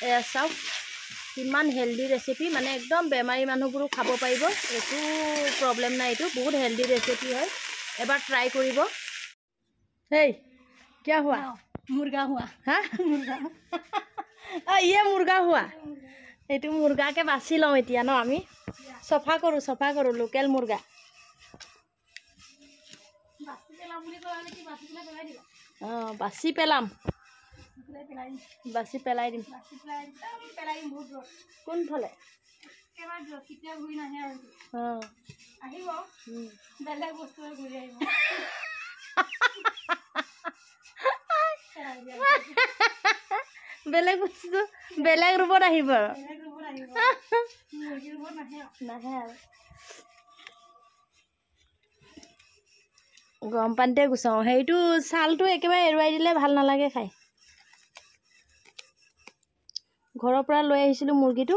এয়া চাওক কিমান হেলদি ৰেচিপি মানে একদম বেমাৰী মানুহবোৰো খাব পাৰিব একো প্ৰব্লেম নাই এইটো বহুত হেলদি ৰেচিপি হয় এবাৰ ট্ৰাই কৰিব হেই क्या हुआ मुर्गा हुआ हाँ मुर्गा ये मुर्गा हुआ এইটো মুৰ্গাকে বাছি লওঁ এতিয়া ন আমি সফা কৰো লোকেল মুৰ্গা বাছি পেলাম বাছি পেলাই দিম কোনফালে বেলেগ বস্তু বেলেগ ৰূপত আহিব নাহে আৰু গৰম পানীতে গুচাওঁ সেইটো ছালটো একেবাৰে এৰুৱাই দিলে ভাল নালাগে খাই ঘৰৰ পৰা লৈ আহিছিলোঁ মুৰ্গীটো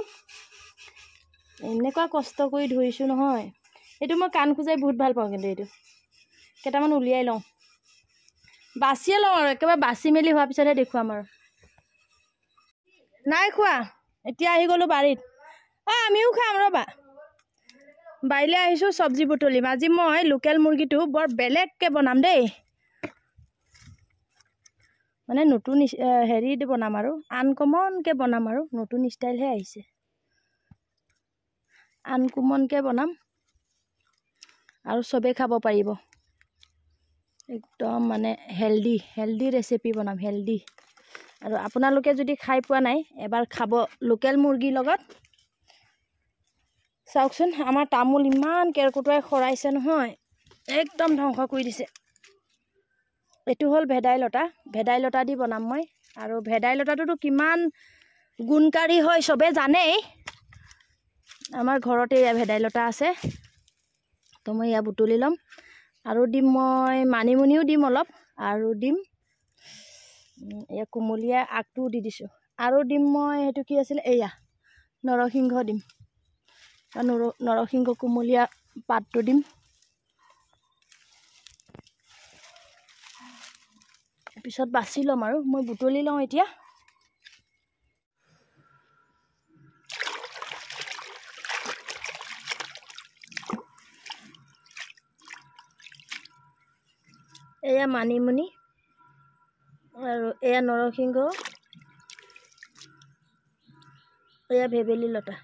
এনেকুৱা কষ্ট কৰি ধুইছোঁ নহয় এইটো মই কাণ খুজাই বহুত ভাল পাওঁ কিন্তু এইটো কেইটামান উলিয়াই লওঁ বাছিয়ে লওঁ আৰু একেবাৰে বাছি মেলি হোৱাৰ পিছতহে দেখুৱাম আৰু নাই খোৱা এতিয়া আহি গ'লোঁ বাৰীত আমিও খাম ৰ'বা বাৰীলৈ আহিছোঁ চব্জি বুটলিম আজি মই লোকেল মুৰ্গীটো বৰ বেলেগকৈ বনাম দেই মানে নতুন হেৰি বনাম আৰু আনকমনকৈ বনাম আৰু নতুন ষ্টাইলহে আহিছে আনকমনকৈ বনাম আৰু চবেই খাব পাৰিব একদম মানে হেলদি ৰেচিপি বনাম হেলদি আৰু আপোনালোকে যদি খাই পোৱা নাই এবাৰ খাব লোকেল মুৰ্গীৰ লগত চাওকচোন আমাৰ তামোল ইমান কেৰকুটুৱাই খৰাইছে নহয় একদম ধ্বংস কৰি দিছে এইটো হ'ল ভেদাইলতা দি বনাম মই আৰু ভেদাইলতাটোতো কিমান গুণকাৰী হয় চবে জানেই আমাৰ ঘৰতে এয়া ভেদাইলতা আছে তো মই এয়া বুটলি ল'ম আৰু দিম মই মানিমুনিও দিম অলপ আৰু দিম এয়া কুমলীয়া আগটোও দি দিছোঁ আৰু দিম মই সেইটো কি আছিল এয়া নৰসিংহ দিম নৰসিংহ কুমলীয়া পাতটো দিম পিছত বাছি ল'ম আৰু মই বুটলি লওঁ এতিয়া এয়া মানিমুনি আৰু এয়া নৰসিংহ এয়া ভেবেলী লতা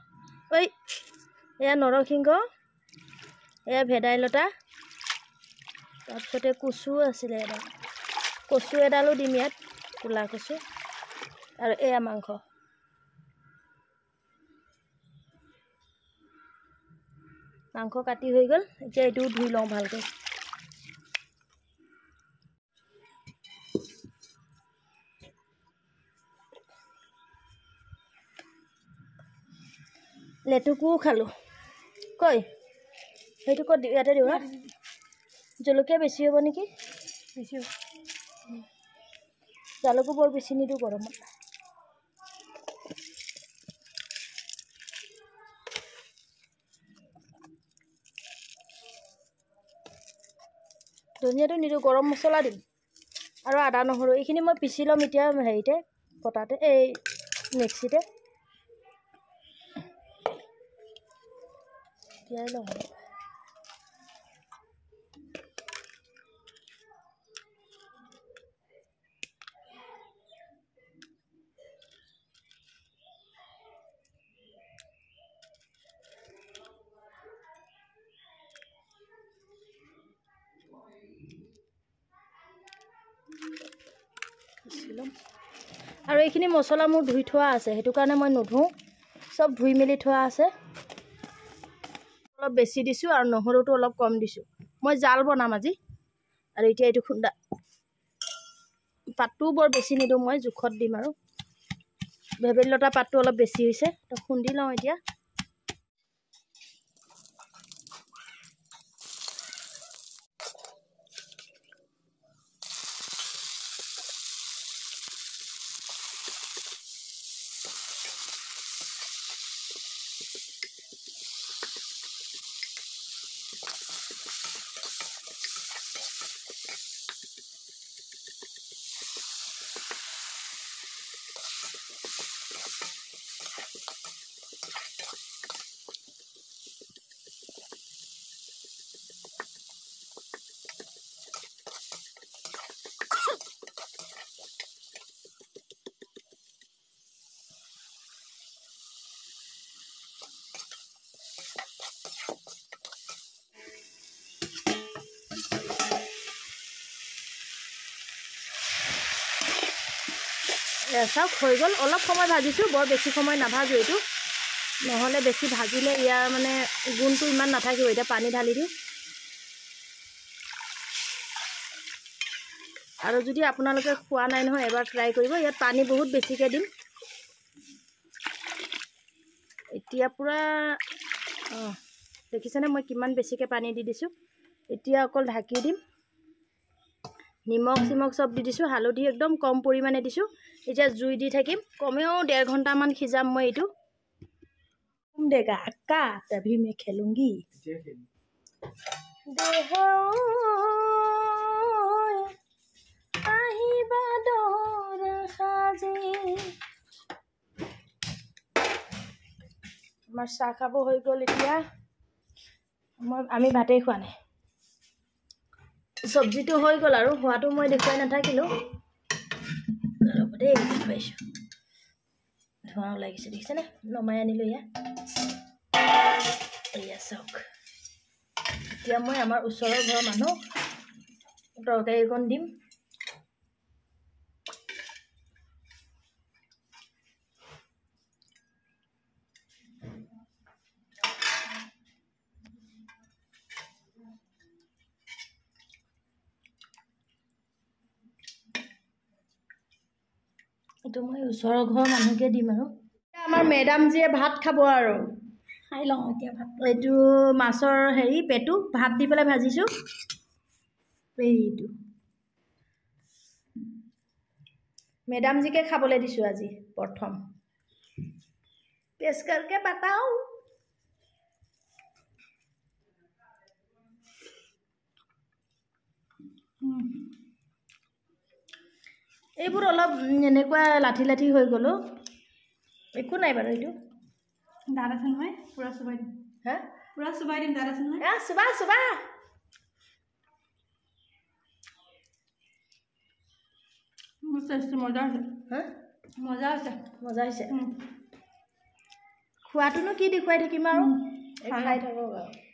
এয়া নৰসিংহ এয়া ভেদাইলতা তাৰপিছতে কচু আছিলে এডাল কচু এডালো দিম ইয়াত ক'লা কচু আৰু এয়া মাংস কাটি হৈ গ'ল এতিয়া এইটোও ধুই লওঁ ভালকৈ লেটুকুও খালোঁ সেইটো ক'ত ইয়াতে দিওঁ জলকীয়া বেছি হ'ব নেকি বেছি হ'ব জালুকো বৰ বেছি নিদিওঁ গৰমত ধনিয়াটো নিদিওঁ গৰম মছলা দিম আৰু আদা নহৰু এইখিনি মই পিচি ল'ম এতিয়া হেৰিতে পটাতে এই মিক্সিতে তিয়াই লওঁ আৰু এইখিনি মছলা মোৰ ধুই থোৱা আছে সেইটো কাৰণে মই নুধুওঁ চব ধুই মেলি থোৱা আছে অলপ বেছি দিছোঁ আৰু নহৰুটো অলপ কম দিছোঁ মই জাল বনাম আজি আৰু এতিয়া এইটো খুন্দা পাতটোও বৰ বেছি নিদিওঁ মই জোখত দিম আৰু ভেবেলী লতা পাতটো অলপ বেছি হৈছে তো খুন্দি লওঁ এতিয়া চাওক হৈ গ'ল অলপ সময় ভাজিছোঁ বৰ বেছি সময় নাভাজোঁ এইটো নহ'লে বেছি ভাজিলে ইয়াৰ মানে গুণটো ইমান নাথাকিব এতিয়া পানী ঢালি দিওঁ আৰু যদি আপোনালোকে খোৱা নাই নহয় এবাৰ ট্ৰাই কৰিব ইয়াত পানী বহুত বেছিকৈ দিম এতিয়া পুৰা দেখিছেনে মই কিমান বেছিকৈ পানী দি দিছোঁ এতিয়া অকল ঢাকি দিম নিমখ চিমখ চব দি দিছোঁ হালধি একদম কম পৰিমাণে দিছোঁ এতিয়া জুই দি থাকিম কমেও 1.5 ঘণ্টামান সিজাম মই এইটো দেগা আকা তভি মই খেলুংগি আহিবা দৰা সাজি আমাৰ চাহ খাব হৈ গ'ল এতিয়া আমি ভাতেই খোৱা নাই চব্জিটো হৈ গ'ল আৰু হোৱাটো মই দেখুৱাই নাথাকিলোঁ ৰ'ব দেই পাইছোঁ ধোঁৱা লাগিছে দেখিছেনে নমাই আনিলোঁ এয়া চাওক এতিয়া মই আমাৰ ওচৰৰ ঘৰৰ মানুহ তৰকাৰী অকণ দিম এইটো মই ওচৰৰ ঘৰৰ মানুহকে দিম আৰু আমাৰ মেডামজীয়ে ভাত খাব আৰু খাই লওঁ এতিয়া ভাত এইটো মাছৰ হেৰি পেটু ভাত দি পেলাই ভাজিছোঁ এইটো মেডামজীকে খাবলৈ দিছোঁ আজি প্ৰথম পেছ কৰকে বাতাও এইবোৰ অলপ এনেকুৱা লাঠি লাঠি হৈ গ'ল একো নাই বাৰু এইটো দাঁত আছে নহয় পুৰা চুবাই দিম হা পুৰা চুবাই দিম দাঁত আছে নহয় চুবা চুবা মজা হৈছে হা মজা হৈছে খোৱাটোনো কি দেখুৱাই থাকিম আৰু খাই থাকক আৰু